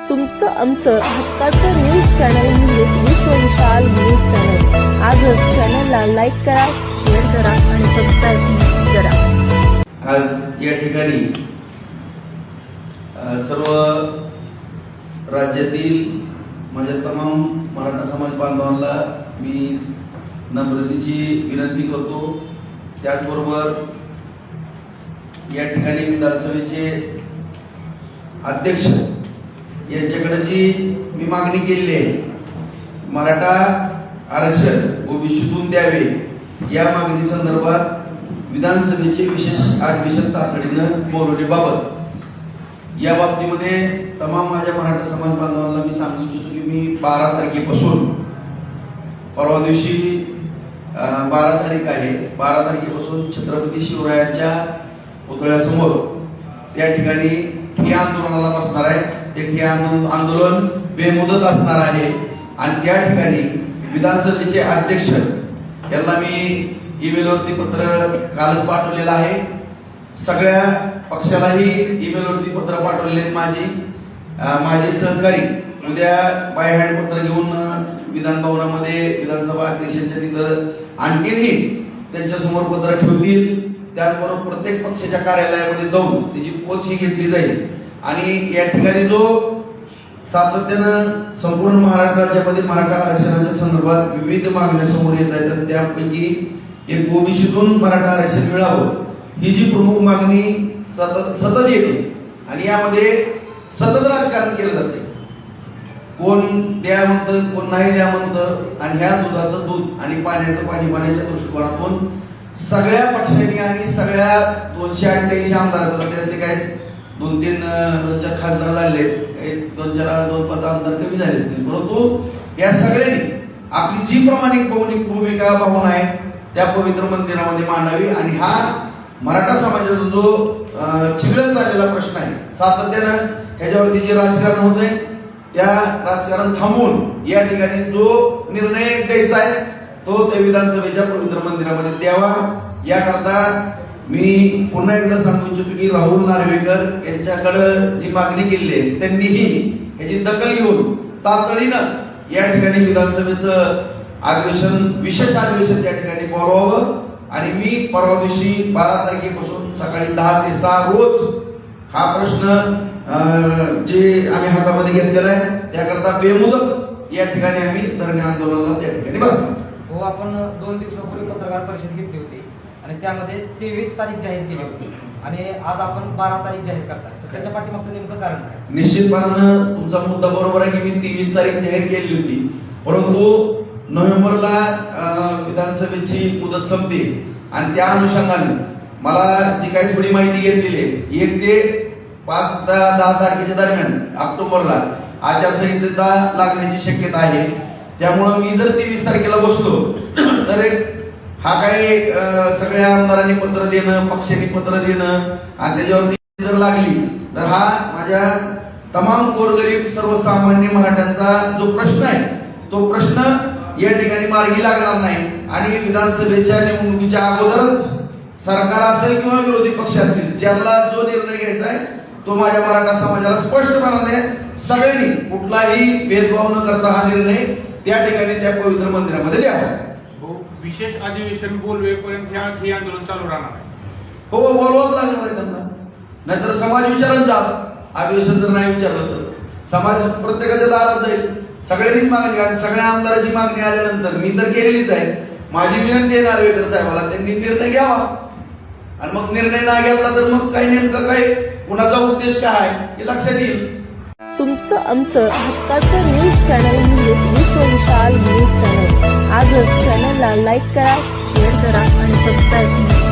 तुमचं आमचं हक्काचं न्यूज चॅनल म्हणजेच विश्वविशाल न्यूज चॅनल. आजच चॅनलला लाईक करा, शेअर करा आणि सबस्क्राईब करा. आज या ठिकाणी सर्व राज्यातील माझ्या तमाम मराठा समाज बांधवांना मी नम्रतेची विनंती करतो. त्याचबरोबर या ठिकाणी विधानसभेचे अध्यक्ष यांच्याकडे जी मी मागणी केलेली आहे, मराठा आरक्षण ओबीसीतून द्यावे, या मागणी संदर्भात विधानसभेचे विशेष अधिवेशन तातडीनं बोलवण्याबाबत या बाबतीमध्ये तमाम माझ्या मराठा समाज बांधवांना मी सांगू इच्छितो की मी 12 तारखेपासून, परवा दिवशी 12 तारीख आहे, 12 तारखेपासून छत्रपती शिवरायांच्या पुतळ्यासमोर त्या ठिकाणी ठिय्या आंदोलनाला बसणार आहे. ते ठिय्या आंदोलन बेमुदत असणार आहे आणि त्या ठिकाणी विधानसभेचे अध्यक्ष यांना मी ईमेलवरती पत्र कालच पाठवलेलं आहे. सगळ्या पक्षालाही ईमेलवरती पत्र पाठवलेले आहेत. माझे सहकारी उद्या बाय हँड पत्र घेऊन विधान भवनामध्ये विधानसभा अध्यक्षांच्या तिथं आणखीनही त्यांच्या समोर पत्र ठेवतील. त्याचबरोबर प्रत्येक पक्षाच्या कार्यालयामध्ये जाऊन त्याची पोच ही घेतली जाईल आणि या ठिकाणी जो सातत्यानं संपूर्ण महाराष्ट्र राज्यामध्ये मराठा आरक्षणाच्या संदर्भात विविध मागण्या समोर येत आहेत, त्यापैकी एक ओबीसीतून मराठा आरक्षण मिळावं ही जी प्रमुख मागणी सतत येते आणि यामध्ये सतत राजकारण केलं जाते. कोण द्या म्हणतं, कोण नाही द्या म्हणतं आणि ह्या दुधाचं दूध आणि पाण्याचं पाणी पाण्याच्या दृष्टिकोनातून सगळ्या पक्षांनी आणि सगळ्या 288 आमदार, त्यातले काय 2-3 खासदार झाले, 2-4 आमदार कमी झाले असतील, परंतु या सगळ्यांनी आपली जी प्रामाणिक भूमिका पाहून आहे त्या पवित्र मंदिरामध्ये मांडावी आणि हा मराठा समाजाचा जो चिघळत चाललेला प्रश्न आहे, सातत्यानं ह्याच्यावरती जे राजकारण होत आहे त्या राजकारण थांबवून या ठिकाणी जो निर्णय द्यायचा आहे तो त्या विधानसभेच्या पवित्र मंदिरामध्ये द्यावा. याकरता मी पुन्हा एकदा सांगू इच्छितो की राहुल नार्वेकर यांच्याकडे जी मागणी केली आहे त्यांनीही याची दखल घेऊन तातडीनं या ठिकाणी विधानसभेचं अधिवेशन, विशेष अधिवेशन त्या ठिकाणी बोलवावं आणि मी परवा दिवशी 12 तारखेपासून सकाळी 10 ते 6 रोज हा प्रश्न जे आम्ही हातामध्ये घेतलेला आहे त्याकरता बेमुदत या ठिकाणी आम्ही धरणे आंदोलनाला त्या ठिकाणी बसणार. हो, आपण 2 दिवसापूर्वी पत्रकार परिषद घेतली होती आणि त्यामध्ये 23 तारीख जाहीर केली होती आणि आज आपण 12 तारीख जाहीर करतात, तर त्याच्या पाठीमागचं नेमकं कारण काय? निश्चितपणानं तुमचा मुद्दा बरोबर आहे की मी 23 तारीख जाहीर केली होती, परंतु नोव्हेंबरला विधानसभेची मुदत संपते आणि त्या अनुषंगाने मला जी काही थोडी माहिती घेतलेली आहे, 1 ते 5-10 तारखेच्या दरम्यान ऑक्टोबरला आचारसंहिता लागण्याची शक्यता आहे. त्यामुळं मी जर 23 तारखेला बसलो तर हा काही सगळ्या आमदारांनी पत्र देणं, पक्षांनी पत्र देणं आणि त्याच्यावरती जर लागली तर हा माझ्या तमाम गोरगरीब सर्वसामान्य मराठ्यांचा जो प्रश्न आहे तो प्रश्न या ठिकाणी मार्गी लागणार नाही आणि विधानसभेच्या निवडणुकीच्या अगोदरच सरकार असेल किंवा विरोधी पक्ष असतील, ज्यांना जो निर्णय घ्यायचा आहे तो माझ्या मराठा समाजाला स्पष्टपणाने सगळ्यांनी कुठलाही भेदभाव न करता हा निर्णय त्या ठिकाणी त्या पवित्र मंदिरामध्ये द्यावा. विशेष अधिवेशन बोलवेपर्यंत हे आंदोलन चालू राहणार आहे. हो, बोलवावं लागणार आहे त्यांना, नाहीतर समाज विचारत जा. अधिवेशन जर नाही विचारलं तर समाज प्रत्येकाच्या दारात जाईल. सगळ्यांनीच मागणी आणि सगळ्या आमदाराची मागणी आल्यानंतर मी तर केलेलीच आहे. माझी विनंती आहे नार्वेकर साहेबाला, त्यांनी निर्णय घ्यावा आणि मग निर्णय नाही घेतला तर मग काय नेमकं काय कुणाचा उद्देश काय आहे हे लक्षात येईल. तुमचं आमचं हक्काचं न्यूज चॅनल म्हणजेच विश्वविशाल न्यूज चॅनल. आजच चॅनलला लाईक करा, शेअर करा आणि सबस्क्राईब करा.